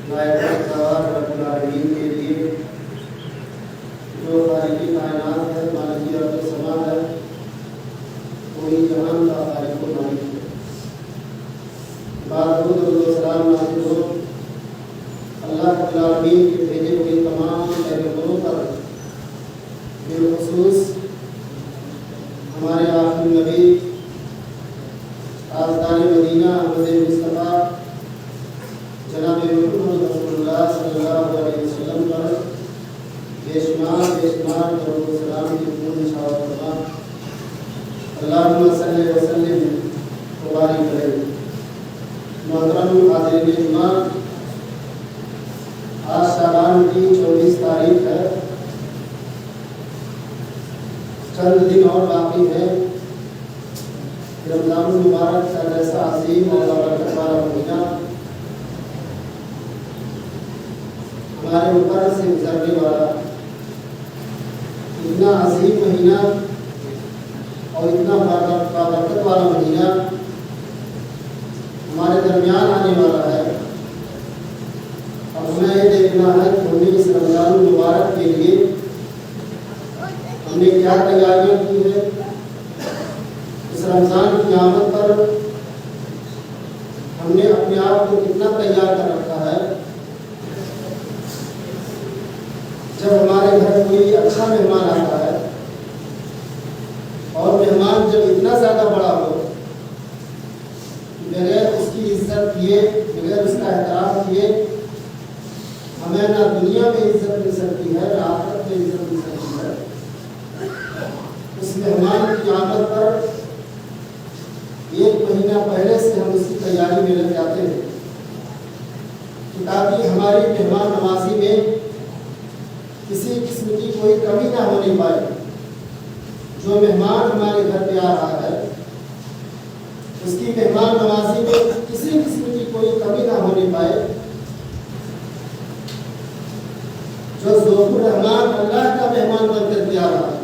رب العالمین کے لیے جو خالق کائنات ہے، مالک ارض و سما ہے، وہی جہان کا خالق و مالک ہے۔ درود و سلام نازل ہو اللہ رب العالمین کے بھیجے ہوئے تمام پیغمبروں پر، بالخصوص ہمارے آخری نبی تاجدار مدینہ احمد مصطفیٰ جناب محمد رسول اللہ صلی اللہ علیہ وسلم پر بے شمار درود و سلام کی پور نشاور فرما۔ اللہم صلی وسلم وبارک علیہ۔ محترم حاضرین جمعہ، آج شعبان کی 24 تاریخ ہے، چند دن اور باقی ہے رمضان المبارک کا جیسا عظیم اور برکت والا مہینہ ہمارے اوپر سے گزرنے والا، اتنا عظیم مہینہ اور اتنا بابرکت والا مہینہ ہمارے درمیان آنے والا ہے۔ اب ہمیں یہ دیکھنا ہے کہ ہم نے اس رمضان المبارک کے لیے ہم نے کیا تیاریاں کی ہے، اس رمضان کی آمد پر ہم نے اپنے آپ کو کتنا تیار کر رکھا ہے۔ جب ہمارے گھر کوئی اچھا مہمان آتا ہے اور مہمان جب اتنا زیادہ بڑا ہو، بغیر اس کی عزت کیے، بغیر اس کا احترام کیے، ہمیں نہ دنیا میں عزت مل سکتی ہے، نہ آخرت میں عزت مل سکتی ہے۔ اس مہمان کی آمد پر ایک مہینہ پہلے سے ہم اس کی تیاری میں لگ جاتے ہیں تاکہ ہماری مہمان نوازی میں کسی قسم کی کوئی کمی نہ ہونے پائے۔ جو مہمان ہمارے گھر پہ آ رہا ہے اس کی مہمان نوازی میں کسی قسم کی کوئی کمی نہ ہونے پائے۔ جو ذوق الرحمان اللہ کا مہمان بن کر کے آ رہا ہے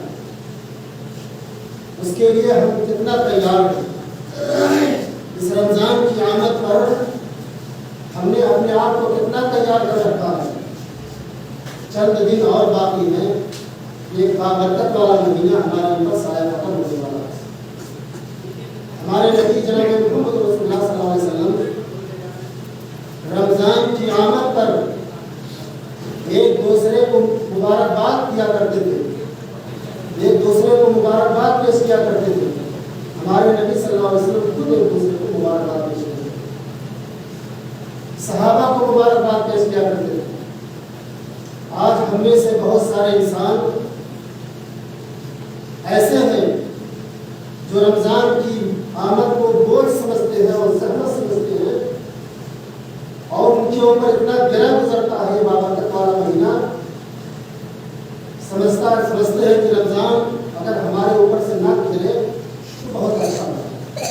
اس کے لیے ہم کتنا تیار ہیں۔ اس رمضان کی آمد پر ہم نے اپنے آپ کو کتنا تیار کر رکھا ہے۔ چند دن اور باقی ہیں، ایک بابرکت والا مہینہ ہمارے اوپر سایہ ختم ہونے والا ہے۔ ہمارے نبی جناب محمد رسول اللہ صلی اللہ علیہ وسلم رمضان کی آمد پر ایک دوسرے کو مبارکباد کیا کرتے تھے، ایک دوسرے کو مبارکباد پیش کیا کرتے تھے۔ ہمارے نبی صلی اللہ علیہ وسلم خود ایک دوسرے کو مبارکباد پیش کرتے تھے، صحابہ کو مبارکباد پیش کیا کرتے تھے۔ آج ہم میں سے بہت سارے انسان ایسے ہیں جو رمضان کی آمد کو بوجھ سمجھتے ہیں اور زحمت سمجھتے ہیں، اور ان کے اوپر اتنا گرہ گزرتا ہے یہ بابرکت والا مہینہ، سمجھتے ہیں کہ رمضان اگر ہمارے اوپر سے نہ گزرے تو بہت اچھا ہے۔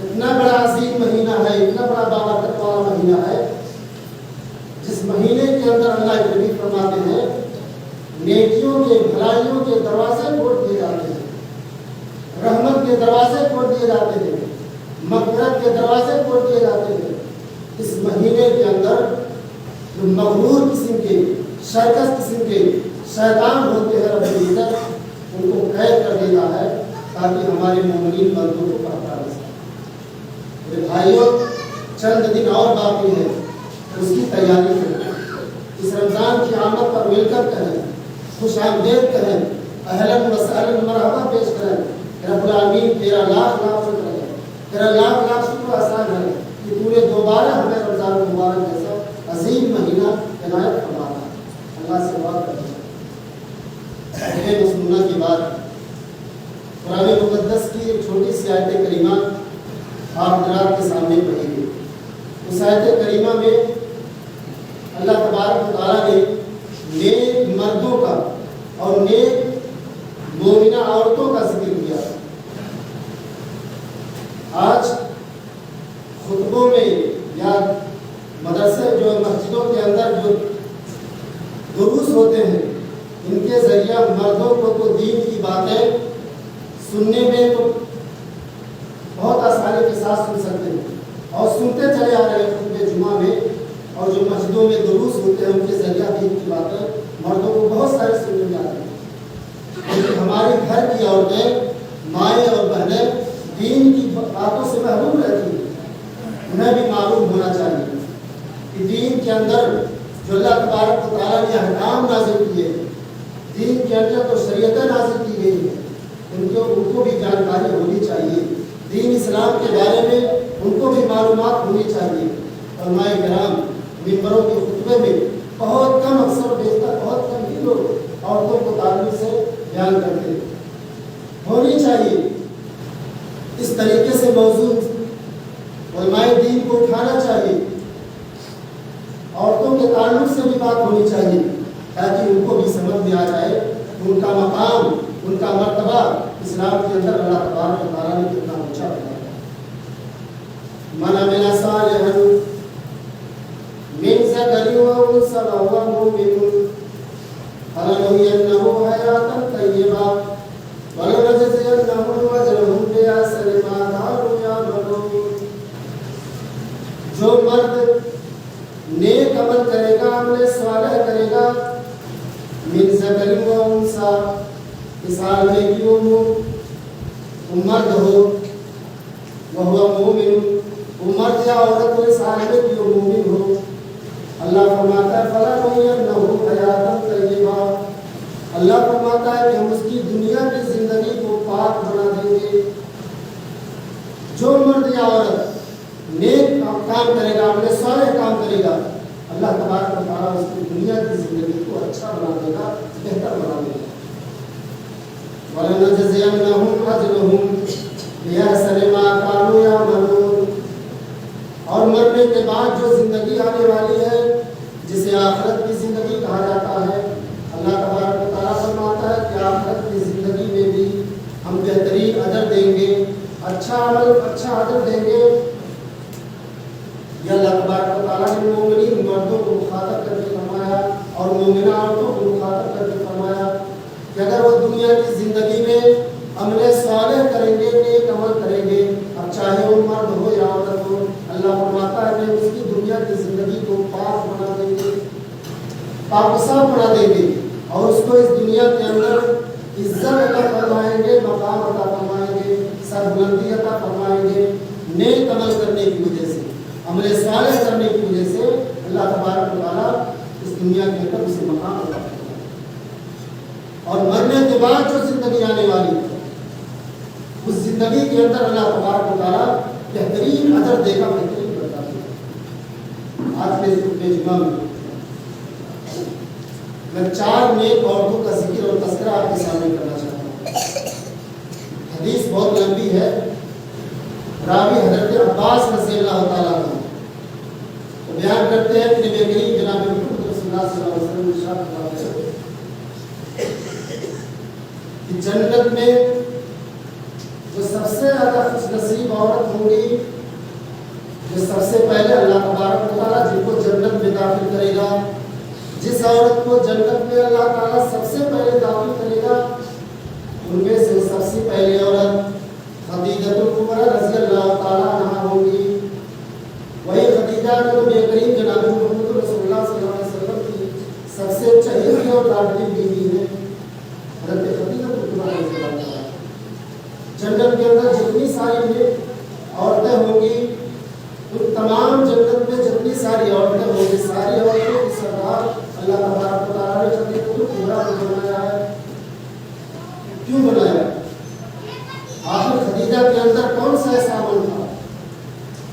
اتنا بڑا عظیم مہینہ ہے، اتنا بڑا بابرکت والا مہینہ ہے، جس مہینے کے اندر اللہ کریم فرماتے ہیں نیکیوں کے، بھلائیوں کے دروازے کھول دیے جاتے ہیں، رحمت کے دروازے کھول دیے جاتے ہیں، مغفرت کے دروازے کھول دیے جاتے ہیں۔ اس مہینے کے اندر جو مغرور قسم کے، شرکس قسم کے شیطان ہوتے ہیں، رب العزت ان کو قید کر دیتا ہے تاکہ ہمارے مومنین بندوں کو پکڑا جا سکے۔ میرے بھائیوں، چند دن اور باقی ہے، اس کی تیاری کریں۔ اس رمضان کی آمد پر مل کر کہیں، خوش آمدید کہیں، اہلاً و سہلاً مرحبا پیش کریں۔ رب العالمین تیرا لاکھ لاکھ شکر ہے، تیرا لاکھ لاکھ شکر احسان ہے کہ تو نے دوبارہ ہمیں رمضان المبارک جیسا عظیم مہینہ عنایت فرمایا۔ اللہ سے دعا کرتے ہیں۔ یہ مسلمانہ کی بات قرآن مقدس کی ایک چھوٹی سی آیت کریمہ آپ حضرات کے سامنے پڑھی گئی۔ اس آیت کریمہ میں اللہ تبارک و تعالیٰ نے نیک مردوں کا اور نیک مومنہ عورتوں کا ذکر کیا۔ آج خطبوں میں یا مدرسے جو مسجدوں کے اندر جو دروس ہوتے ہیں، ان کے ذریعہ مردوں کو تو دین کی باتیں سننے میں تو بہت آسانی کے ساتھ سن سکتے ہیں اور سنتے چلے آ رہے ہیں خطبے جمعہ میں اور جو مسجدوں میں دروس ہوتے ہیں ان کے ذریعہ دین کی باتیں مردوں کو بہت سارے سننے میں آتے ہیں، لیکن ہمارے گھر کی عورتیں، مائیں اور بہنیں دین کی باتوں سے محروم رہتی ہیں۔ انہیں بھی معلوم ہونا چاہیے کہ دین کے اندر جو اللہ تبارک و تعالیٰ نے احکام نازل کیے، دین کے اندر تو شریعتیں نازل کی گئی ہیں، ان کو بھی جانکاری ہونی چاہیے، دین اسلام کے بارے میں ان کو بھی معلومات ہونی چاہیے۔ علماء کرام ممبروں کے خطبے میں بہت کم، اکثر بیشتر بہت کم ہی لوگ عورتوں کو تعلیم سے بیان کرتے ہیں، ہونی چاہیے۔ اس طریقے سے موضوع علماء دین کو اٹھانا چاہیے، عورتوں کے تعلق سے بھی بات ہونی چاہیے تاکہ ان کو بھی سمجھ میں آ جائے ان کا مقام، ان کا مرتبہ اسلام کے اندر اللہ تبارک و تعالیٰ نے کتنا اونچا بنایا ہے۔ من عمل صالحا من ذکر و انثى وهو مؤمن فلنحيينه حیاة طیبہ ولنجزینہم اجرہم بأحسن ما كانوا یعملون۔ جو مرد نیک عمل کرے گا، عمل صالح کرے گا، من ذکر و انثى، اس حال میں کہ وہ مرد ہو، وہو مومن، وہ مرد یا عورت ہو، اس حال میں کہ وہ مومن ہو، اللہ فرماتا ہے فَلَنُحْيِيَنَّهُ حَيَاةً طَيِّبَةً، اللہ فرماتا ہے کہ ہم اس کی دنیا کی زندگی کو پاک بنا دیں گے۔ جو مرد یا عورت نیک کام کرے گا، عمل صالح کام کرے گا، اللہ تبارک و تعالیٰ اس کی دنیا کی زندگی کو اچھا بنا دے گا، بہتر بنا دے گا۔ وَلَنَجْزِيَنَّهُمْ أَجْرَهُمْ بِأَحْسَنِ مَا كَانُوا يَعْمَلُونَ، اور مرنے کے بعد جو زندگی آنے والی ہے جسے آخرت کی زندگی کہا جاتا ہے، اللہ تبارک و تعالیٰ فرماتا ہے کہ آخرت کی زندگی میں بھی ہم بہترین اجر دیں گے، اچھا عمل، اچھا اجر دیں گے۔ یہ اللہ تبارک و تعالیٰ نے مومنین مردوں کو مخاطب کر کے فرمایا اور مومنہ عورتوں کو مخاطب کر کے فرمایا کہ اگر وہ دنیا کی زندگی میں عمل صالح کریں گے، نیک عمل کریں گے، اب چاہے وہ مرد ہو یا عورت ہو، اللہ فرماتا ہے کہ اس کی دنیا کی زندگی کو پاک بنا دیں گے، پاک و صاف بنا دیں گے، اور اس کو اس دنیا کے اندر عزت عطا فرمائیں گے، مقام عطا فرمائیں گے، سربلندی عطا فرمائیں گے، نیک عمل کرنے کی وجہ سے، عمل صالح کرنے کی وجہ سے اللہ تبارک و تعالیٰ اس دنیا کے اندر اسے مقام عطا فرمائیں گے۔ اور مرنے کے بعد جو زندگی آنے والی ہے اس زندگی کے اندر اللہ تبارک و تعالیٰ بہترین اجر دے گا، بہترین بتا دے گا۔ آج کے جمعہ میں 4 نیک عورتوں کا ذکر اور تذکرہ آپ کے سامنے کرنا چاہتا ہوں۔ حدیث بہت لمبی ہے، راوی حضرت عباس رضی اللہ تعالیٰ عنہ وہ بیان کرتے ہیں کہ نبی کریم جناب محمد رسول اللہ صلی اللہ علیہ وسلم نے ارشاد فرمایا کہ جنت میں جو سب سے زیادہ خوش نصیب عورت ہوں گی، جو سب سے پہلے اللہ تبارک و تعالیٰ جن کو جنت میں داخل کرے گا، جس عورت کو جنت میں اللہ تعالیٰ سب سے پہلے داخل کرے گا، ان میں سے سب سے پہلی عورت خدیجہ کبریٰ رضی اللہ تعالیٰ عنہا ہوگی۔ وہی خدیجہ جو نبی کریم جناب محمد رسول اللہ صلی اللہ علیہ وسلم کی سب سے چہیتی اور لاڈلی بیوی ہے، حضرت خدیجہ کبریٰ رضی اللہ تعالیٰ۔ جنت کے اندر جتنی ساری عورتیں ہوں گی، ان تمام جنت میں جتنی ساری عورتیں ہوں گی، ساری عورتوں کی سردار اللہ تبارک و تعالیٰ نے خدیجہ کبریٰ کو بنایا ہے۔ کیوں بنایا؟ آخر خدیجہ کے اندر کون سا ایسا عمل تھا،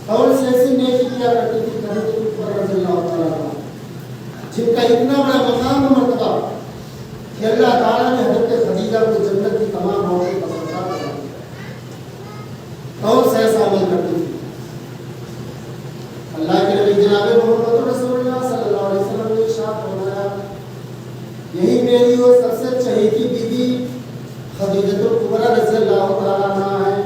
کون سی ایسی نیکی کیا کرتی تھی خدیجہ کبریٰ رضی اللہ تعالیٰ عنہ، جن کا اتنا بڑا مقام و مرتبہ کہ اللہ تعالیٰ نے حضرت خدیجہ کو جنت کی تمام عورتوں کا سردار بنا دیا۔ کون سا ایسا عمل کرتی تھی؟ اللہ کے نبی جناب محمد رسول اللہ صلی اللہ علیہ وسلم نے ارشاد فرمایا، یہی میری وہ سب سے چہیتی بیوی خدیجہ کبریٰ رضی اللہ تعالیٰ عنہا ہے۔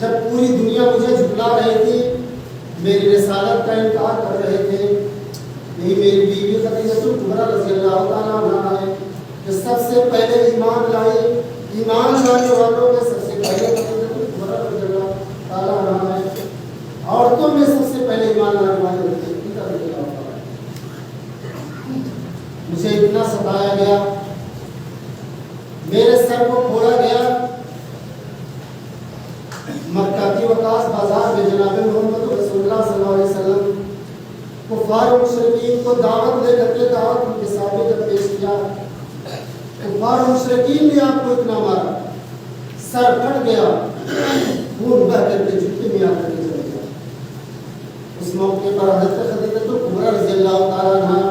جب پوری دنیا مجھے جھٹلا رہی تھی، میری رسالت کا انکار کر رہے تھے، یہی میری بیوی خدیجہ کبریٰ رضی اللہ تعالیٰ عنہا ہے کہ سب سے پہلے ایمان لائی، ایمان لانے والوں میں سب سے پہلے خدیجہ کبریٰ رضی اللہ تعالیٰ عنہا ہے، عورتوں میں سب سے پہلے بتایا گیا، میرے سر کو پھوڑا گیا۔ مکہ کی وقاص بازار میں جناب محمد رسول اللہ صلی اللہ علیہ وسلم کفار و مشرکین کو دعوت دے کر کے دعوت ان کے سامنے جب پیش کیا، کفار و مشرکین نے آپ کو اتنا مارا، سر پھٹ گیا، خون بہہ کر کے جوتے میں آ کر کے چل گیا۔ اس موقع پر حضرت خدیجہ کبریٰ رضی اللہ تعالیٰ عنہ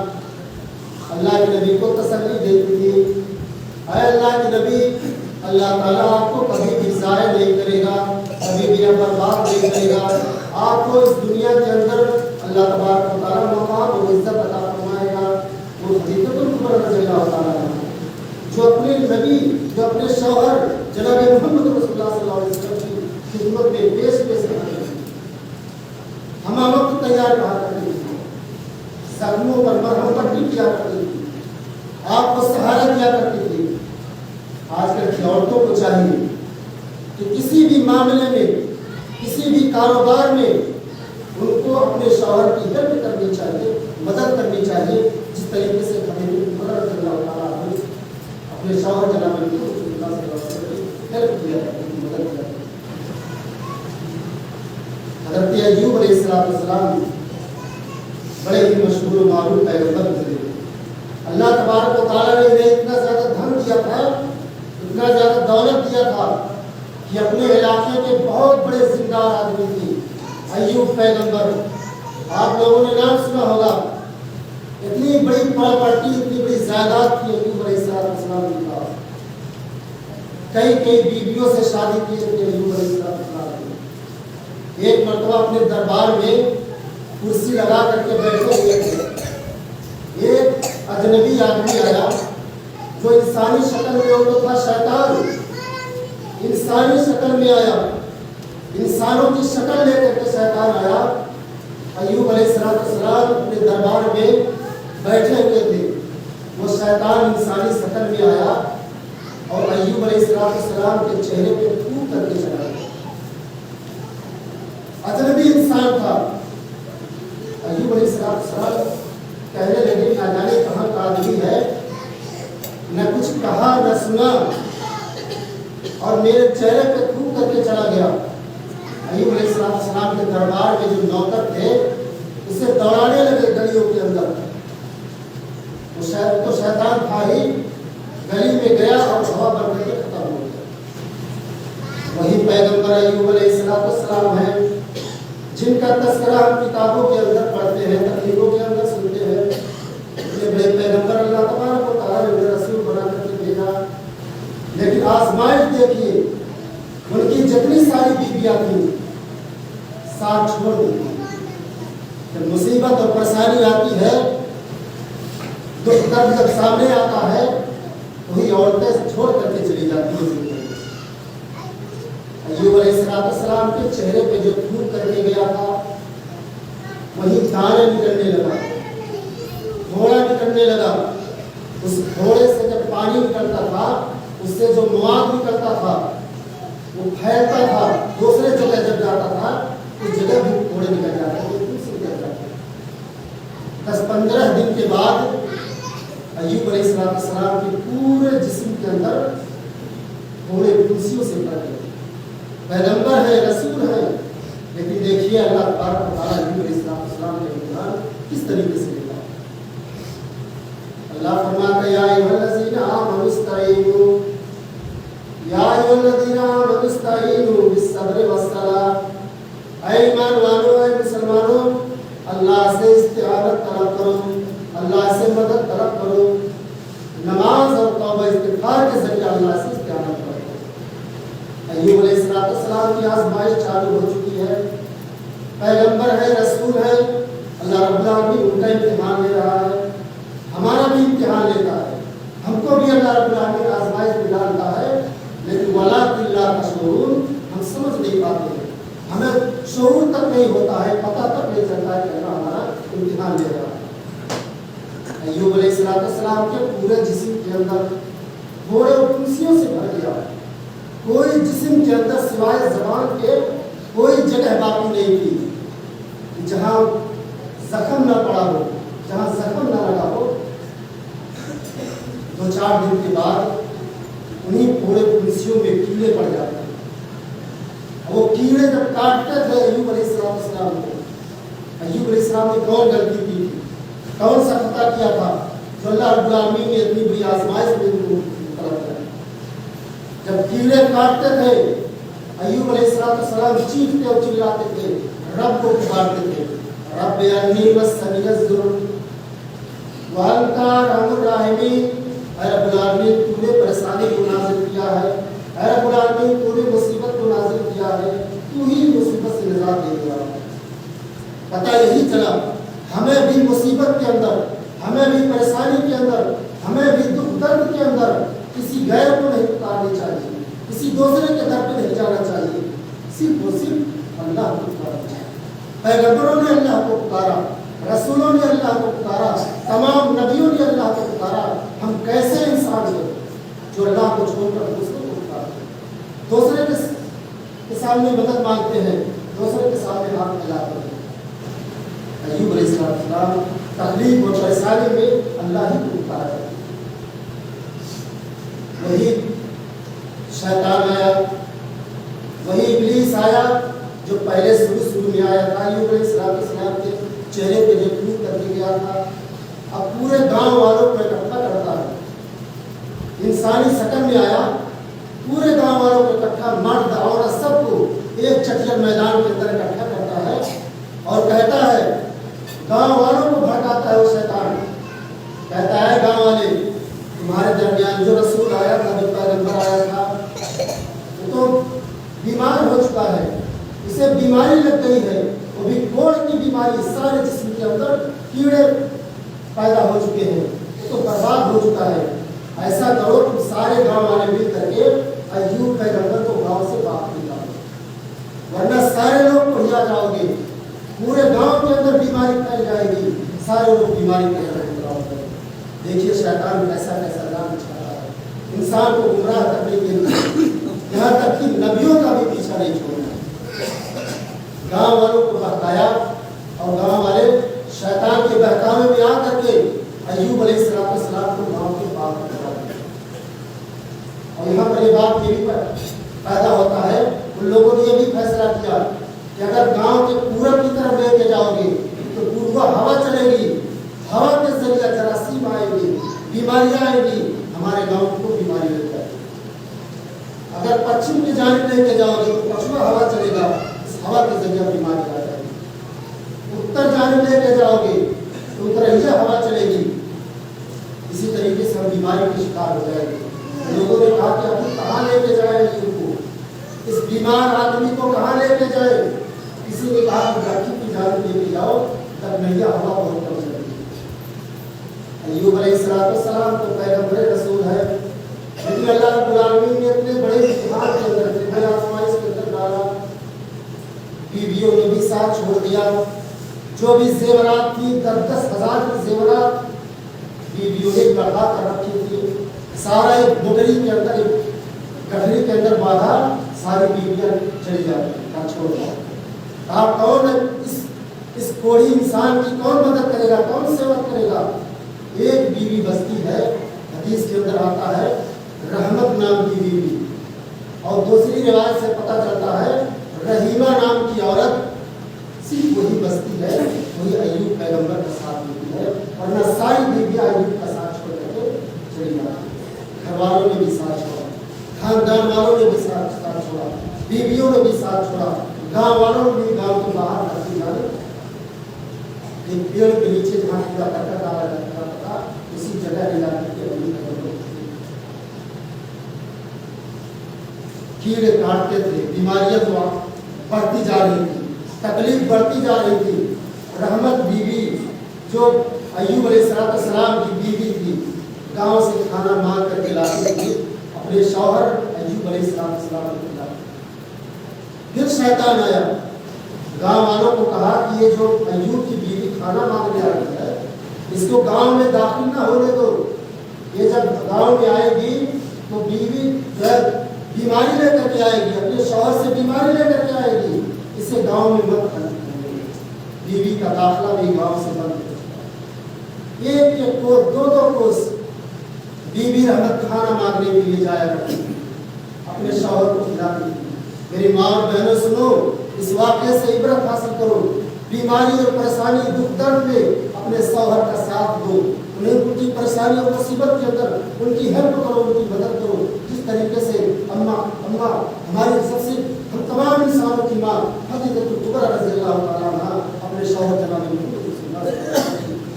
اللہ کے نبی کو تسلی دیتی تھی، اے اللہ کے نبی، اللہ تعالیٰ آپ کو کبھی بھی ضائع نہیں کرے گا، کبھی بھی برباد نہیں کرے گا، آپ کو اس دنیا کے اندر اللہ تبارک و تعالیٰ مقام و عزت عطا فرمائے گا۔ وہ خدیجہ کبریٰ رضی اللہ تعالیٰ عنہ جو اپنے نبی، جو اپنے شوہر جناب محمد رسول اللہ صلی اللہ علیہ وسلم کی خدمت میں پیش کرتے ہیں، ہم وقت تیار رہا کرتے تھے، زخموں پر مرہم پٹی کیا کرتی تھی، آپ کو سہارا دیا کرتی تھی۔ آج کل کی عورتوں کو چاہیے کہ کسی بھی معاملے میں، کسی بھی کاروبار میں ان کو اپنے شوہر کی ہیلپ کرنی چاہیے، مدد کرنی چاہیے، جس طریقے سے اپنے شوہر جناب رسول اللہ صلی اللہ علیہ وسلم کی ہیلپ کیا کرتی تھی، مدد کیا کرتی تھی۔ حضرت ایوب علیہ السلام بڑے ہی مشہور و معروف پیغمبر گزرے۔ اللہ تبارک و تعالیٰ نے انہیں اتنا زیادہ دھن دیا تھا، اتنا زیادہ دولت دیا تھا کہ اپنے علاقے کے بہت بڑے زمیندار آدمی تھے ایوب پیغمبر۔ آپ لوگوں نے نام سنا ہوگا، اتنی بڑی پراپرٹی، اتنی بڑی جائیداد تھی ایوب علیہ السلام کے پاس۔ کئی بیویوں سے شادی کی تھی ایوب علیہ السلام نے۔ ایک مرتبہ اپنے دربار میں کرسی لگا کر کے بیٹھے ہوئے تھے، ایک اجنبی آدمی آیا جو انسانی شکل میں ہو تو تھا شیطان، انسانی شکل میں آیا، انسانوں کی شکل لے کر کے شیطان آیا۔ ایوب علیہ السلام اپنے دربار میں بیٹھے ہوئے تھے، وہ شیطان انسانی شکل میں آیا اور ایوب علیہ السلام کے چہرے پہ تھوک کر کے چلا گیا۔ اجنبی انسان تھا۔ ایوب علیہ السلام کہنے لگے نہ جانے کہاں کا آدمی ہے، نہ کچھ کہا نہ سنا اور میرے چہرے پہ تھوک کر کے چلا گیا۔ ایوب علیہ السلام کے دربار میں جو نوکر تھے اسے دوڑانے لگے گلیوں کے اندر۔ وہ تو شیطان تھا ہی، گلی میں گیا اور ہوا بن کر کے ختم ہو گیا۔ وہی پیغمبر ایوب علیہ السلام ہیں جن کا تذکرہ ہم کتابوں کے اندر پڑھتے ہیں، تقریروں کے اندر سنتے ہیں۔ یہ بڑے پیغمبر اللہ تبارک و تعالیٰ نے رسول بنا کر کے بھیجا، لیکن آزمائش دیکھیے، ان کی جتنی ساری بیویاں تھیں ساتھ چھوڑ دیتی۔ جب مصیبت اور پریشانی آتی ہے، دکھ درد جب سامنے آتا ہے، وہی عورتیں چھوڑ کر کے چلی جاتی ہیں۔ ایوب علیہ السلام کے چہرے پہ جو تھوک کر کے گیا تھا، وہی دانے نکلنے لگا، گھوڑا نکلنے لگا۔ اس گھوڑے سے جب پانی نکلتا تھا، اس سے جو مواد نکلتا تھا وہ پھیلتا تھا، دوسرے جگہ جب جاتا تھا اس جگہ بھی گھوڑے نکل جاتے تھے۔ 10-15 دن کے بعد ایوب علیہ السلام کے پورے جسم کے اندر گھوڑے تلسیوں سے بھر گئے۔ پیغمبر ہے، رسول ہے، لیکن دیکھیے اللہ تبارک و تعالیٰ ایوب علیہ السلام کے امتحان کس طریقے سے لیتا۔ اللہ فرماتا ہے یا ایھا الذین آمنوا استعینوا، یا ایھا الذین آمنوا استعینوا بالصبر والصلاۃ۔ اے ایمان والو، اے مسلمانوں، اللہ سے استعانت طلب کرو، اللہ سے مدد طلب کرو، نماز اور توبہ استغفار کے ذریعے اللہ سے استعانت کرو۔ ایوب علیہ السلام کی آزمائش چالو ہو چکی ہے، پیغمبر ہے، رسول ہے، اللہ رب العالمین ان کا امتحان لے رہا ہے، ہمارا بھی امتحان لیتا ہے، ہم کو بھی اللہ رب العالمین آزمائش میں ڈالتا ہے، لیکن وَلَٰكِن لَا تَشْعُرُونَ، ہم سمجھ نہیں پاتے ہیں، ہمیں شعور تک نہیں ہوتا ہے، پتہ تک نہیں چلتا ہے کہ اللہ ہمارا امتحان لے رہا ہے۔ ایوب علیہ السلام کے پورے جسم کے اندر گھوڑے اور تلسیوں سے بھر گیا، کوئی جسم کے اندر سوائے زبان کے کوئی جگہ باقی نہیں تھی جہاں زخم نہ پڑا ہو، جہاں زخم نہ لگا ہو۔ कीड़े पड़ जाते हैं। वो कीड़े जब काटते थे अय्यूब अलैहिस्सलाम को, अय्यूब अलैहिस्सलाम ने कौन गलती की थी, कौन सा खता किया था जो अल्लाह रब्बुल आलमीन ने इतनी बुरी आजमाइश में उनको तलब किया। जब कीड़े काटते थे अय्यूब अलैहिस्सलाम चीखते और चिल्लाते थे, रब को पुकारते थे, रब अन्नी मस्सनियज जुर्म व अंता अर्हमुर राहिमीन। ऐ रब्बुल आलमीन तूने परेशानी को नाज़िल किया है, ऐ रब्बुल आलमीन तूने मुसीबत को नाज़िल किया है, तू ही मुसीबत से निजात दे दिया। पता यही चला हमें भी मुसीबत के अंदर, हमें भी परेशानी के अंदर, हमें भी दुख दर्द के अंदर किसी गैर को नहीं पुकारनी चाहिए, किसी दूसरे के दर पे नहीं जाना चाहिए, सिर्फ और सिर्फ अल्लाह को पुकारना चाहिए। पैगंबरों ने अल्लाह को पुकारा, रसूलों ने अल्लाह को पुकारा, तमाम नबियों ने अल्लाह को पुकारा। हम कैसे इंसान हैं जो अल्लाह को छोड़कर दूसरों को पुकारते हैं, दूसरे के सामने मदद मांगते हैं, दूसरे के सामने हाथ मिलाते हैं। अय्यूब अलैहिस्सलाम तकलीफ और परेशानी में अल्लाह ही को पुकारा करते। वही शैतान आया, वही इब्लीस आया जो पहले शुरू में आया था, अय्यूब अलैहिस्सलाम के चेहरे पे जो टूट करके गया था, अब पूरे गांव वालों को इकट्ठा करता है। इंसानी शक्ल में आया, पूरे गांव वालों को इकट्ठा, मर्द औरत सबको एक चटिया मैदान के अंदर इकट्ठा करता है और कहता है, गांव वालों को भड़काता है वो शैतान, कहता है गांव वाले तुम्हारे दरमियान जो रसूल आया था, जो पैगंबर आया था, वो तो बीमार हो चुका है, इसे बीमारी लग गई है, वो भी कोढ़ की बीमारी, सारे जिस्म के अंदर कीड़े पैदा हो चुके हैं, तो बर्बाद हो चुका है। ऐसा करो तुम सारे गांव वाले मिल करके अय्यूब पैगंबर को गांव से बाहर निकालो, वरना सारे लोग बढ़िया जाओगे, पूरे गांव के अंदर बीमारी फैल जाएगी, सारे लोग बीमारी के अंदर जाओगे। देखिए शैतान कैसा कैसा जान बिछाता है इंसान को गुमराह करने के लिए, यहाँ तक कि नबियों का भी पीछा नहीं छोड़ना। गांव वालों को बहकाया और गांव वाले शैतान के बहकावे में आकर के अय्यूब अलैहिस्सलाम को गांव के बाहर निकाल दिया। और यहाँ पर ये बात ये भी पैदा होता है, उन लोगों ने ये भी फैसला किया कि अगर गांव के पूरब की तरफ लेके जाओगे तो पूर्व हवा चलेगी, हवा के जरिए जरासीम आएंगे, बीमारियां आएंगी, हमारे गांव को बीमारी लग जाएगी। अगर पश्चिम की जानिब लेके जाओगे तो पछुआ हवा चलेगा, इस हवा के जरिए बीमारी आ जाएगी। उत्तर जानिब लेके जाओगे तो उत्तरीय हवा चलेगी, इसी तरीके से हम बीमारी के शिकार हो जाएंगे। लोगों ने कहा कि अभी कहाँ लेके जाए इनको, इस बीमार आदमी को कहाँ लेके जाए। किसी ने कहा कि दक्षिण की जानिब लेके जाओ, तब नैया हवा बहुत कम चलेगी। अय्यूब अलैहिस्सलाम तो पैगंबर रसूल है, लेकिन अल्लाह रब्बुल आलमीन ने इतने बड़े इम्तिहान के अंदर, इतने आजमाइश के अंदर डाला, बीवियों ने भी साथ छोड़ दिया, जो भी जेवरात थी 10,000 की जेवरात बीवियों ने बढ़ा कर रखी थी, सारा एक गुठरी के अंदर, एक गठरी के अंदर बांधा, सारी बीवियां चली जाती, छोड़ दिया। आप कौन इस कोढ़ी इंसान की कौन मदद करेगा, कौन सेवा करेगा। एक बीवी बचती है, हदीस के अंदर आता है रहमत नाम की बीवी, और दूसरी रिवायत से पता चलता है रहीमा नाम की औरत, सिर्फ वही बचती है, वही अय्यूब पैगंबर का साथ देती है, वरना सारी बीवियां अय्यूब का साथ छोड़ करके चली जाती। घर वालों ने भी साथ छोड़ा, खानदान वालों ने भी साथ छोड़ा, बीवियों ने भी साथ छोड़ा, गांव वालों ने भी गांव के बाहर रखी जाने, एक पेड़ के नीचे जहाँ पूरा कट्टा डाला जाता था, उसी जगह ले जाकर के कीड़े काटते थे, बीमारियां तो बढ़ती जा रही थी, तकलीफ बढ़ती जा रही थी। रहमत बीवी जो अय्यूब अलैहिस्सलाम की बीवी थी, गांव से खाना मांग करके लाती थी अपने शौहर अय्यूब अलैहिस्सलाम को खिलाती। फिर शैतान आया, गांव वालों को कहा कि ये जो अय्यूब की बीवी खाना मांगने आ रही है, इसको गांव में दाखिल ना होने दो, ये जब गांव में आएगी तो बीवी बीमारी लेकर के आएगी, अपने शौहर से बीमारी लेकर के आएगी, इसे गांव में मत करना। बीवी का दाखला भी गांव से बंद हो चुका। एक एक कोस, दो कोस बीवी रहमत खाना मांगने के लिए जाया करती थी। अपने शौहर को खिलाती थी। मेरी माँ और बहनों सुनो, इस वाक़े से इबरत हासिल करो। बीमारी और परेशानी दुख दर्द में अपने शौहर का साथ दो, उन्हें उनकी परेशानी और मुसीबत के अंदर उनकी हेल्प करो, उनकी मदद करो। जिस तरीके से अम्मा हमारी सबसे हम तमाम इंसानों की माँ हज़रत कुबरा रज़ियल्लाहु ताला अन्हा अपने शौहर जनाब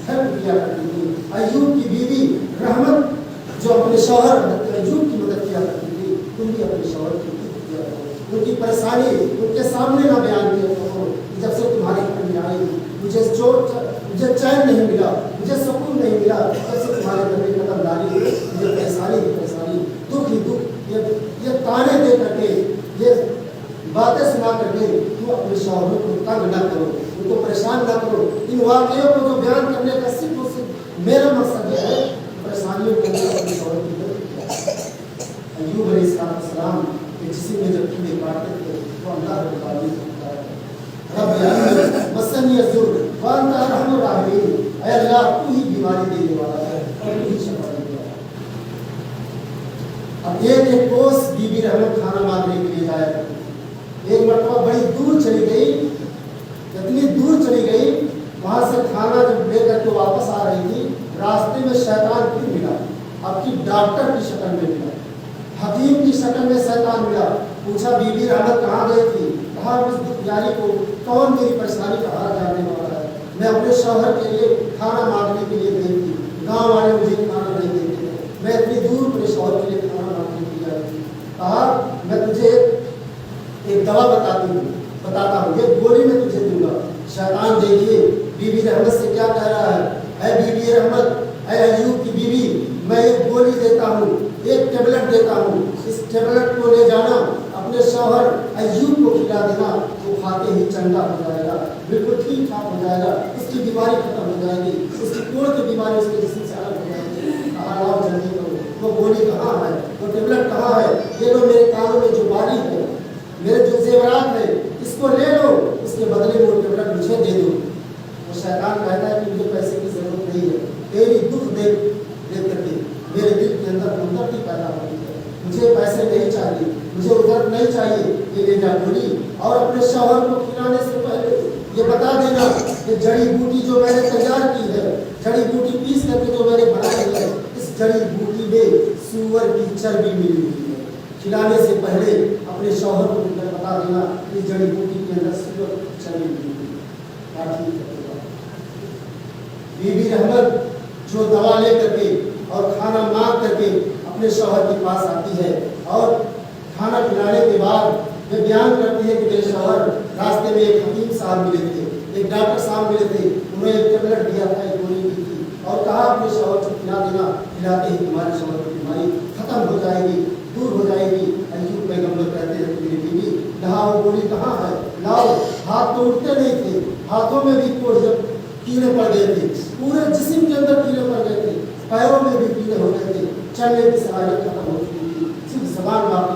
हेल्प किया करती थी। अय्यूब की बीवी रहमत जो अपने शौहर अय्यूब की मदद किया करती थी, तुम भी अपने शौहर की मदद किया करो। उनकी परेशानी उनके सामने ना बयान किया करो। जब से तुम्हारे घर में आई मुझे चैन नहीं मिला, मुझे सुकून नहीं मिला, जब से तुम्हारे घर में कदम डाली मुझे परेशानी दुख ही दुख, ये ताने दे करके, ये बातें सुना करके तुम अपने शौहरों को तंग न करो, उनको परेशान न करो। इन वाक़ियों को जो बयान करने का सिर्फ मेरा मकसद है परेशानियों को अपने शौहर की मदद। अय्यूब अलैहिस्सलाम के जिस्म में जब कीड़े काटते थे तो अल्लाह रब्बुल आलमीन अल्लाह तू ही बीमारी देने वाला है और तू ही शफा देने वाला है। अब एक कोस बीबी रहमत खाना मांगने के लिए जाया करती। एक मरतबा बड़ी दूर चली गई, इतनी दूर चली गई, वहां से खाना जब लेकर के वापस आ रही थी, रास्ते में शैतान फिर मिला। अब की डॉक्टर की शक्ल में मिला, हकीम की शक्ल में शैतान मिला। पूछा बीबी रहमत कहाँ गई थी? कहा उस दुखियारी को कौन मेरी परेशानी का हाल जानने वाला है? मैं अपने शौहर के लिए खाना मांगने के लिए गई थी, गांव वाले मुझे खाना नहीं देते थे, मैं इतनी दूर अपने शौहर के लिए खाना मांगने के लिए आई थी। कहा मैं तुझे एक दवा बताता हूँ, ये गोली मैं तुझे दूंगा। शैतान देखिए बीबी रहमत से क्या कह रहा है, ऐ बीबी रहमत, ऐ अय्यूब की बीवी, मैं एक गोली देता हूँ, एक टेबलेट देता हूँ, इस टेबलेट को ले जाना अपने शौहर अय्यूब को खिला देना, वो खाते ही चंगा हो जाएगा, बिल्कुल ठीक ठाक हो जाएगा, उसकी बीमारी खत्म हो जाएगी, उसकी कोढ़ की बीमारी उसके जिस्म से अलग हो जाएगी। कहा जल्दी करो, वो गोली कहाँ है, वो टेबलेट कहाँ है? ये लो मेरे कानों में जो बारी है, मेरे जो जेवरात है, इसको ले लो, इसके बदले में वो टेबलेट मुझे दे दो। वो शैतान कहता है कि मुझे पैसे की जरूरत नहीं है, तेरी दुख देख करके मेरे दिल के अंदर हमदर्दी पैदा होती है, मुझे पैसे नहीं चाहिए, मुझे उधर नहीं चाहिए, ये ले जा गोली। और अपने शौहर को खिलाने से पहले ये बता देना कि जड़ी बूटी जो मैंने तैयार की है, जड़ी बूटी पीस करके जो मैंने बनाई है, इस जड़ी बूटी में सूअर की चर्बी मिली हुई है। खिलाने से पहले अपने शौहर को बता देना कि जड़ी बूटी के अंदर सूअर की चर्बी मिली हुई है। बीबी रहमत जो दवा ले करके और खाना मांग करके अपने शौहर के पास आती है और खाना खिलाने के बाद वे बयान करती है कि मेरे शौहर रास्ते में एक हकीम साहब मिले थे, एक डॉक्टर साहब मिले थे, उन्होंने एक टेबलेट दिया था, एक गोली दी थी और कहा अपने शौहर को खिला देना, खिलाते ही तुम्हारे शौहर की बीमारी खत्म हो जाएगी, दूर हो जाएगी। अय्यूब पैगंबर कहते हैं कि मेरी बीवी लाओ, वो गोली कहाँ है, लाओ। हाथ तो उठते नहीं थे, हाथों में भी कोढ़ जब कीड़े पड़ गए थे, पूरे जिस्म के अंदर कीड़े पड़ गए थे, पैरों में भी कीड़े हो गए थे, चलने की सलाहियत खत्म हो चुकी थी, सिर्फ जबान बाकी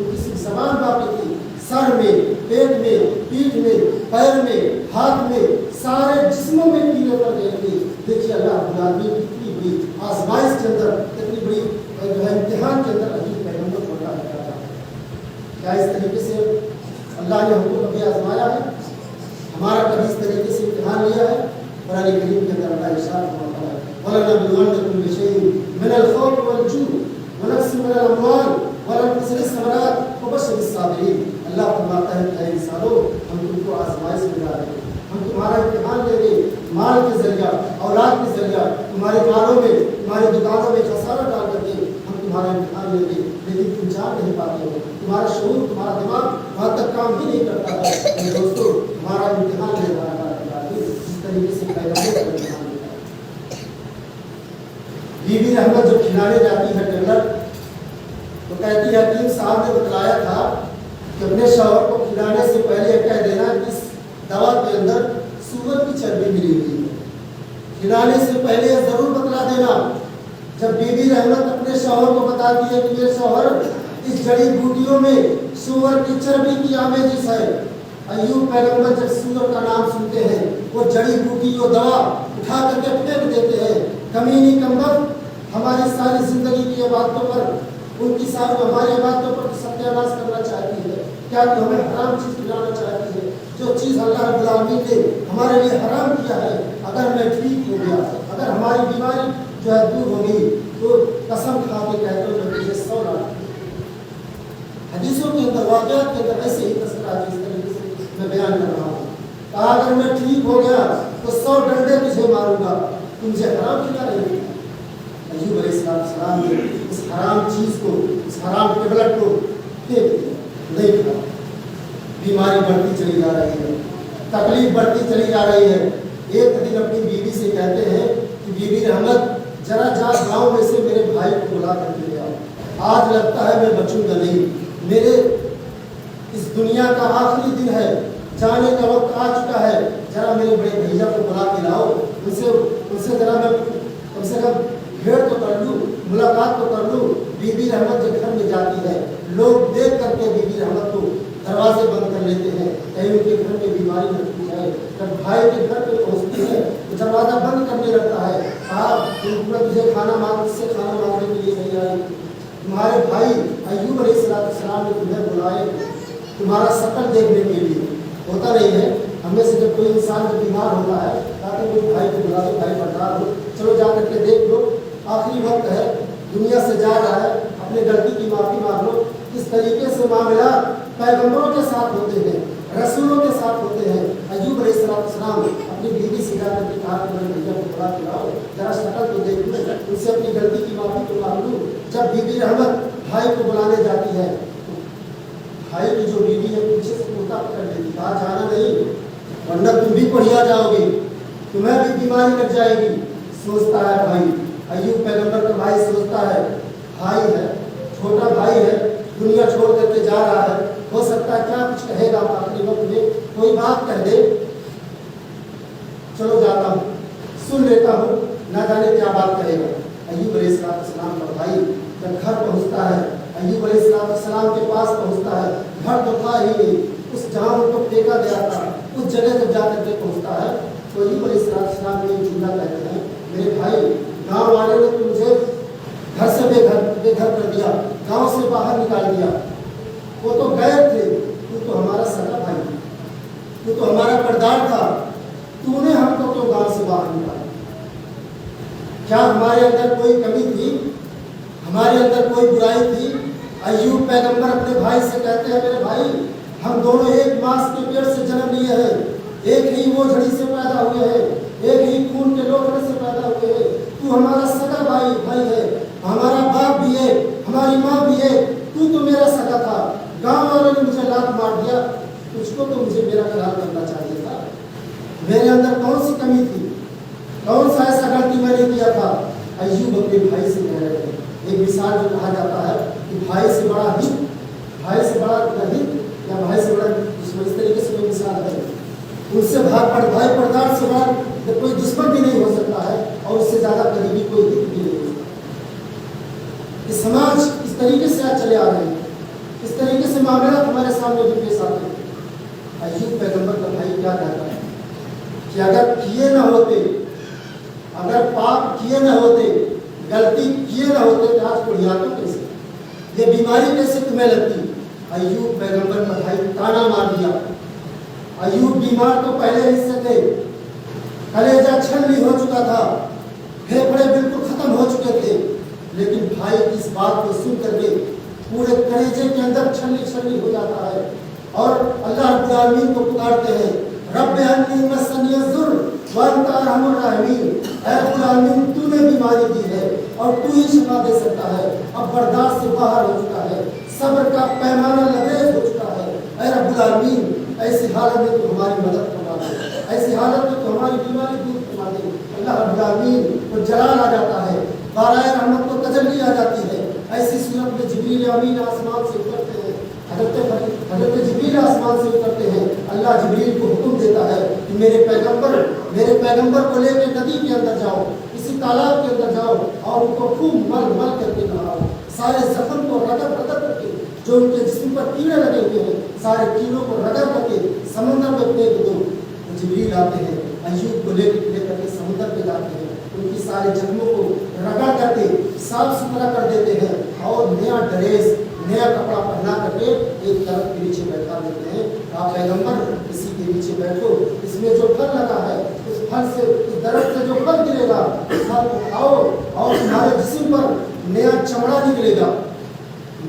उनकी सिर्फ जबान बाकी थी। सर में, पेट में, पीठ में, पैर में, हाथ में, सारे जिस्मों में कीड़े पड़ गए थे। देखिए अल्लाह आदमी कितनी बड़ी आजमाइश के अंदर, कितनी बड़ी जो है इम्तिहान के अंदर अजीब पैगंबर को डाला गया था। क्या इस तरीके से अल्लाह ने हमको कभी आजमाया है? हमारा कभी इस तरीके से इम्तिहान लिया है? कुरान करीम के अंदर अल्लाह इरशाद फरमाता है, वलनबलुवन्नकुम बिशैइन मिनल खौफ वल जू व नक्सिन मिनल अमवाल व नक्सिन समरात व बशिरिस साबिरीन। अल्लाह फरमाता है कि इंसानों, हम तुमको आजमाइश में डालेंगे, हम तुम्हारा इम्तिहान लेंगे, माल के जरिया, औलाद के जरिया, तुम्हारे कारों में, तुम्हारी दुकानों में खसारा डाल करके हम तुम्हारा इम्तिहान लेंगे, लेकिन तुम जान नहीं पाते हो, तुम्हारा शऊर, तुम्हारा दिमाग वहाँ तक काम ही नहीं करता है। दोस्तों, तुम्हारा इम्तिहान ले रहा है इस तरीके से पैगंबर का इम्तिहान लेता है। बीबी रहमत जब खिलाने जाती है टेबलेट, तो कहती है हकीम साहब ने बतलाया था कि अपने शौहर को खिलाने से पहले कह देना कि इस दवा के अंदर सूअर की चर्बी मिली हुई है। खिलाने से पहले जरूर बतला देना। जब बीबी रहमत अपने शौहर को बताती है कि मेरे शौहर, इस जड़ी बूटियों में सूअर की चर्बी की आमेजिश है। अय्यूब पैगंबर जब सूअर का नाम सुनते हैं, वो जड़ी बूटी, वो दवा उठा करके फेंक देते हैं। कमीनी कमबख्त, हमारी सारी जिंदगी की बातों पर ان کی सारी हमारी बातों पर सत्यानाश करना चाहती है, क्या कि हमें हराम चीज खिलाना चाहती है। जो चीज अल्लाह रब्बुल आलमीन ने हमारे लिए हराम किया है, अगर मैं ठीक हो गया, अगर हमारी बीमारी जो है दूर हो गई, तो कसम खा के कहते हो मैं तुझे 100 लाख। हदीसों के अंदर वाक़यात के अंदर ऐसे ही तस्वीर जिस तरीके से मैं बयान कर रहा हूँ। कहा अगर मैं ठीक हो गया तो 100 डंडे तुझे मारूंगा, तुमसे हराम खिला रही। अय्यूब अलैहिस्सलाम ने इस हराम चीज को, इस हराम टेबलेट को फेंक दिया, नहीं खा। बीमारी बढ़ती चली जा रही है, तकलीफ बढ़ती चली जा रही है। एक दिन अपनी बीवी से कहते हैं कि बीबी रहमत जरा जा गांव में से मेरे भाई को बुला करके ले आओ, आज लगता है मैं बचूंगा नहीं, मेरे इस दुनिया का आखिरी दिन है, जाने का वक्त आ चुका है, जरा मेरे बड़े भैया को बुला के लाओ, उनसे जरा मैं कम से कम भेंट तो कर लूँ, मुलाकात तो कर लूँ। बीबी रहमत जब घर में जाती है, लोग देख करके बीबी रहमत को दरवाजे बंद कर लेते हैं, कहीं उनके घर में बीमारी न टूट जाए। जब भाई के घर पे पहुँचती है तो दरवाजा बंद करने लगता है, मैं तुझे खाना मांगने के लिए नहीं आई, तुम्हारे भाई अय्यूब अलैहिस्सलाम ने तुम्हें बुलाए तुम्हारा शकल देखने के लिए। होता नहीं है, हमें से जब कोई इंसान जब बीमार होता है ताकि कोई भाई को बुला दो, भाई बता दो, चलो जा करके देख लो, आखिरी वक्त है, दुनिया से जा रहा है, अपने गलती की माफ़ी मांग लो। इस तरीके से मामला पैगंबरों के साथ होते हैं, रसूलों के साथ होते हैं। अय्यूब अलैहिस्सलाम अपनी बीवी से जाकर के कहा कि मेरे भैया को बुला के लाओ, जरा शक्ल तो देख लो, उनसे अपनी गलती की माफ़ी तो मांग लूँ। जब बीवी रहमत भाई को बुलाने जाती है, भाई की जो बीवी है पीछे से कुर्ता पकड़ लेती, कहा जाना नहीं वरना तुम भी पढ़िया जाओगे, तुम्हें भी बीमारी लग जाएगी। सोचता है भाई, अय्यूब पैगंबर का भाई सोचता है, भाई है, छोटा भाई है, दुनिया छोड़ करके जा रहा है, हो सकता है क्या कुछ कहेगा आखिरी वक्त में, कोई बात कह दे, चलो जाता हूँ, सुन लेता हूँ, ना जाने क्या बात कहेगा। अय्यूब अलैहिस्सलाम का भाई जब घर पहुँचता है, अय्यूब अलैहिस्सलाम के पास पहुँचता है, घर तो था ही नहीं, उस जहाँ उनको फेंका गया था उस जगह जब जाकर के पहुँचता है तो अय्यूब अलैहिस्सलाम ने जुमला कहते हैं, मेरे भाई गाँव वाले ने तो मुझे घर से बेघर कर दिया, गाँव से बाहर निकाल दिया, वो तो गए थे, तू तो हमारा सगा भाई, तू तो हमारा किरदार था, तूने हमको क्यों गाँव से बाहर निकाला? क्या हमारे अंदर कोई कमी थी, हमारे अंदर कोई बुराई थी? अय्यूब पैगंबर अपने भाई से कहते हैं, मेरे भाई हम दोनों एक मांस के पेट से जन्म लिए हैं, एक ही वो झड़ी से पैदा हुए हैं, एक ही खून के लोथड़े से पैदा हुए हैं, तू हमारा सगा भाई है, हमारा बाप भी है, हमारी माँ भी है, तू तो मेरा सगा था, गांव वालों ने मुझे लात मार दिया, तुझको तो मुझे मेरा ख्याल करना चाहिए था, मेरे अंदर कौन सी कमी थी, कौन सा ऐसा गलती मैंने किया था? अय्यूब अपने भाई से कह रहे थे, एक मिसाल जो कहा जाता है कि भाई से बड़ा हित, भाई से बड़ा हित या भाई से बड़ा दुश्मन, इस तरीके से कोई मिसाल है। उससे भाई पर्दार से बड़ा कोई दुश्मन भी नहीं हो सकता है और उससे ज्यादा करीबी कोई हित भी नहीं हो सकता। इस समाज इस तरीके से आज चले आ रहे हैं, इस तरीके से मामला हमारे सामने भी पेश आते हैं। अय्यूब पैगंबर का भाई क्या कहता है कि अगर किए ना होते, अगर पाप किए ना होते, गलती किए ना होते तो आज कुड़ियाते कैसे, ये बीमारी कैसे तुम्हें लगती? अय्यूब पैगंबर का भाई ताना मार दिया। अय्यूब बीमार तो पहले ही से थे, कलेजा छलनी हो चुका था, फेफड़े बिल्कुल खत्म हो चुके थे, लेकिन भाई इस बात को सुन करके पूरे कलेजे के अंदर छलनी हो जाता है और अल्लाह रब्बुल आलमीन को पुकारते हैं, रब्बे अन्नी मस्सनी अज़्ज़ुर व अंता अरहमुर राहिमीन, ऐ रब्बुल आलमीन तूने बीमारी दी है और तू ही शिफा दे सकता है, अब बर्दाश्त से बाहर हो चुका है, सब्र का पैमाना लबरेज हो चुका है, ऐ रब्बुल आलमीन ऐसी हालत में तो हमारी मदद करवा दे, ऐसी हालत में तो हमारी बीमारी दूर करवा दे। अल्लाह रब्बुल आलमीन को जलाल आ जाता है, बाराए रहमत को तजल्ली आ जाती है। ऐसी सूरत में जिब्रील अमीन आसमान से उतरते हैं, हज़रत जिब्रील आसमान से उतरते हैं, अल्लाह जिब्रील को हुक्म देता है कि मेरे पैगंबर को लेकर नदी के अंदर जाओ, किसी तालाब के अंदर जाओ और उनको खूब मल करके नहाओ, सारे जख्म को रगड़ करके, जो उनके जिस्म पर कीड़े लगे हुए हैं, सारे कीड़ों को रगड़ करके समंदर में फेंक दो। तो जिब्रील आते हैं, अय्यूब को लेकर के समुद्र पे जाते हैं, उनकी सारे जख्मों को रगड़ करके साफ सुथरा कर देते हैं। और नया ड्रेस, नया कपड़ा पहना करके एक दरख्त के नीचे बैठा देते हैं। आप पैगंबर इसी के नीचे बैठो, इसमें जो फल लगा है उस फल से, उस दरख्त से जो फल गिरेगा उस फल को खाओ और तुम्हारे जिस्म पर नया चमड़ा निकलेगा,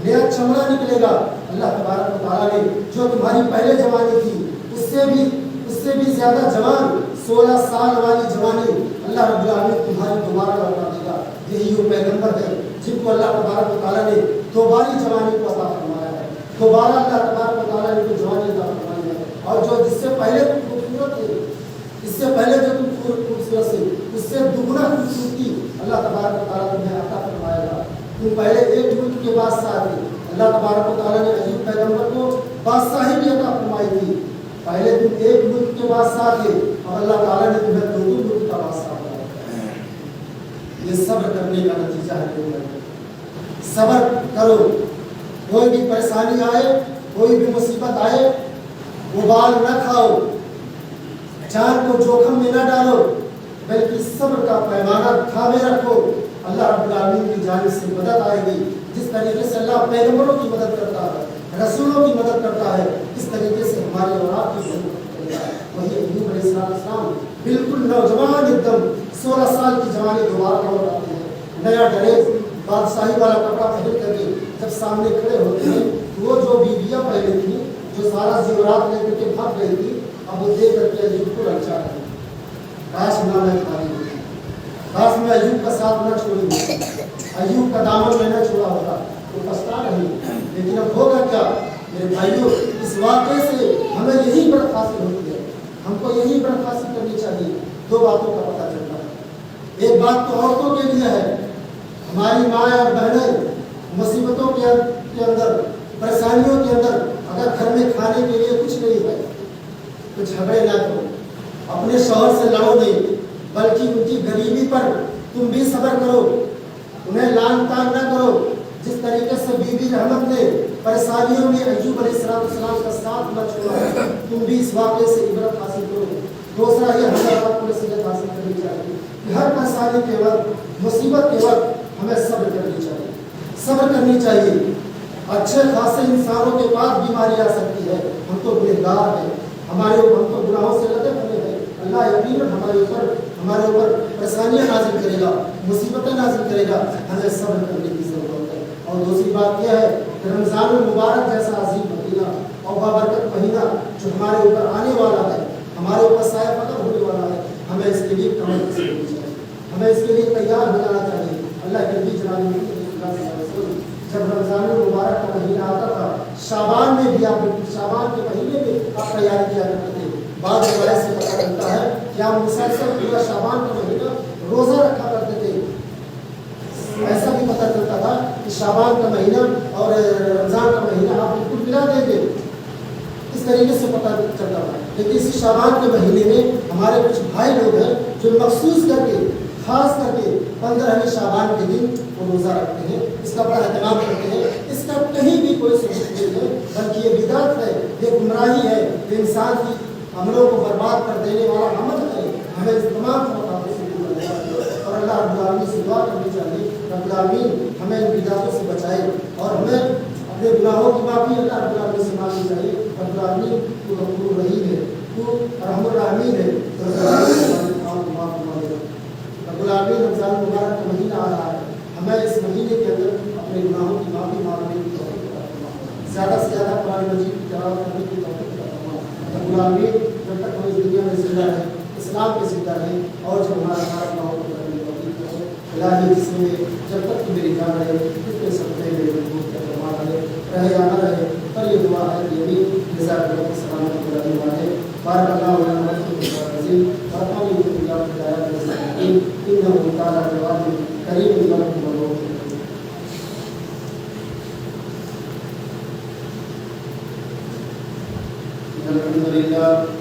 नया चमड़ा निकलेगा। अल्लाह तबारक व तआला ने जो तुम्हारी पहले जवानी थी उससे भी ज्यादा जवान 16 साल वाली जवानी अल्लाह रब्बुल आलमीन तुम्हारी दोबारा लौटा देगा। यही वो पैगंबर है जिनको अल्लाह तबारक व तआला ने दोबारी जवानी को अता फरमाया है, दोबारा अल्लाह तबारक व तआला ने जवानी अता फरमाई है। और जो जिससे पहले तुम खूबसूरत थे, इससे पहले जो तुम खूबसूरत थे, उससे दुगना खूबसूरती अल्लाह तबारक व तआला तुम्हें अता फरमाएगा। तुम पहले एक मुल्क के बादशाह थे, अल्लाह तबारक व तआला ने अय्यूब पैगंबर को बादशाही भी अता फरमाई थी। पहले तुम एक मुल्क के बादशाह थे और अल्लाह ताला ने तुम्हें दो मुल्क का बादशाह बनाया। ये सब्र करने का नतीजा है। सब्र करो, कोई भी परेशानी आए, कोई भी मुसीबत आए, उबाल न खाओ, जान को जोखिम में न डालो, बल्कि सब्र का पैमाना थामे रखो। अल्लाह रब्बुल आलमीन की जानिब से मदद आएगी। जिस तरीके से अल्लाह पैगंबरों की मदद करता है, रसूलों की मदद करता है, इस तरीके से हमारे और आपकी मदद करता है। वही अय्यूब अलैहिस्सलाम बिल्कुल नौजवान, एकदम 16 साल की जवानी दोबारा लौट आते हैं, नया ड्रेस, बादशाही वाला कपड़ा पहन करके जब सामने खड़े होते हैं, वो जो बीवियाँ पहले थी, जो सारा ज़ेवरात लेकर के भाग गई थी, अब वो देख करके अय्यूब को ललचा रही, काश ना मैं खाली होती, काश मैं अय्यूब का साथ न छोड़ी होती, अय्यूब का दामन में न छोड़ा होता, तो पछता रही। लेकिन अब होगा क्या मेरे भाइयों, इस वाक़े से हमें यही बरकत हासिल होती है, हमको यही बरकत हासिल करनी चाहिए। दो बातों का पता चलता है। एक बात तो औरतों के लिए है, हमारी माँ और बहनें मुसीबतों के अंदर, परेशानियों के अंदर, अगर घर में खाने के लिए कुछ नहीं है तो झगड़े ना करो, अपने शौहर से लड़ो नहीं, बल्कि उनकी गरीबी पर तुम भी सब्र करो, उन्हें लान तान न करो। जिस तरीके से बीबी रहमत ने परेशानियों में अय्यूब अलैहिस्सलाम का साथ न छोड़ा, तुम भी इस वाक़े से इबरत हासिल करो। दूसरा ये हमें आपको नसीहत हासिल करनी चाहिए कि हर परेशानी के वक्त, मुसीबत के वक्त हमें सब्र करनी चाहिए, सब्र करनी चाहिए। अच्छे खासे इंसानों के पास बीमारी आ सकती है, हम तो गुनहगार हैं, हम तो गुनाहों से लदे हुए हैं। अल्लाह यकीनन हमारे ऊपर परेशानियां नाजिल करेगा, मुसीबतें नाजिल करेगा, हमें सब्र करने की ज़रूरत है। और दूसरी बात यह है कि रमज़ान मुबारक जैसा अजीम महीना और बाबरकत महीना जो हमारे ऊपर आने वाला है, हमारे ऊपर साया फतर होने वाला है, हमें इसके लिए कमर कसी होनी चाहिए, हमें इसके लिए तैयार हो जाना चाहिए। अल्लाह के नबी जनाब जब रमज़ान मुबारक का महीना आता था, शाबान में भी आप, शाबान के महीने में आप तैयारी किया करते थे। बाद में से पता चलता है कि आप मुसलसल पूरा शाबान का महीना रोज़ा रखा करते थे। ऐसा भी पता चलता था कि शाबान का महीना और रमज़ान का महीना आप बिल्कुल मिला देंगे, इस तरीके से पता चलता था। लेकिन इसी शाबान के महीने में हमारे कुछ भाई लोग हैं जो मखसूस करके, खास करके 15वें शाबान के दिन वो रोज़ा रखते हैं, इसका बड़ा एहतमाम करते हैं। इसका कहीं भी कोई सबूत नहीं है, बल्कि ये बिदअत है, ये गुमराही है, ये इंसान की अमलों को बर्बाद कर देने वाला अमल है। हमें इस तमाम बातों से दूर रहना चाहिए और अल्लाह रब्बुल आलमीन से दुआ करनी चाहिए, रब्बुल आलमीन हमें इन बिदअतों से बचाए और हमें अपने गुनाहों की माफ़ी अल्लाह रब्बुल आलमीन से मांगनी चाहिए। रब्बुल आलमीन तू गफूर रहीम है, तू रहमुर रहीम है, तो रब्बुल आलमीन रमज़ान मुबारक का महीना आ रहा है, हमें इस महीने के अंदर अपने गुनाहों की माफ़ी मांगने की तौफीक अता फरमा, ज़्यादा से ज़्यादा कुरान मजीद की तिलावत करने की तौफीक अता फरमा। रब्बुल आलमीन जब तक हम इस दुनिया में ज़िंदा रहें, इस्लाम पे ज़िंदा रहें और जब हमारा सारा गुनाहों को करने की तौफीक करें। इलाही जिसमें जब तक कि मेरी जान रहे कितने सपने मेरे मजबूत कर फरमा रहे या न रहे, पर ये दुआ है कि यही जज़ाकल्लाहु सलामत करने वाले बारकल्लाहु लना व फिकुम अज़ीम व आमीन बिल्लाहि ताला इन्नहु ताला जवादुल करीम वरहमतुल्लाहि। अल्हम्दुलिल्लाह।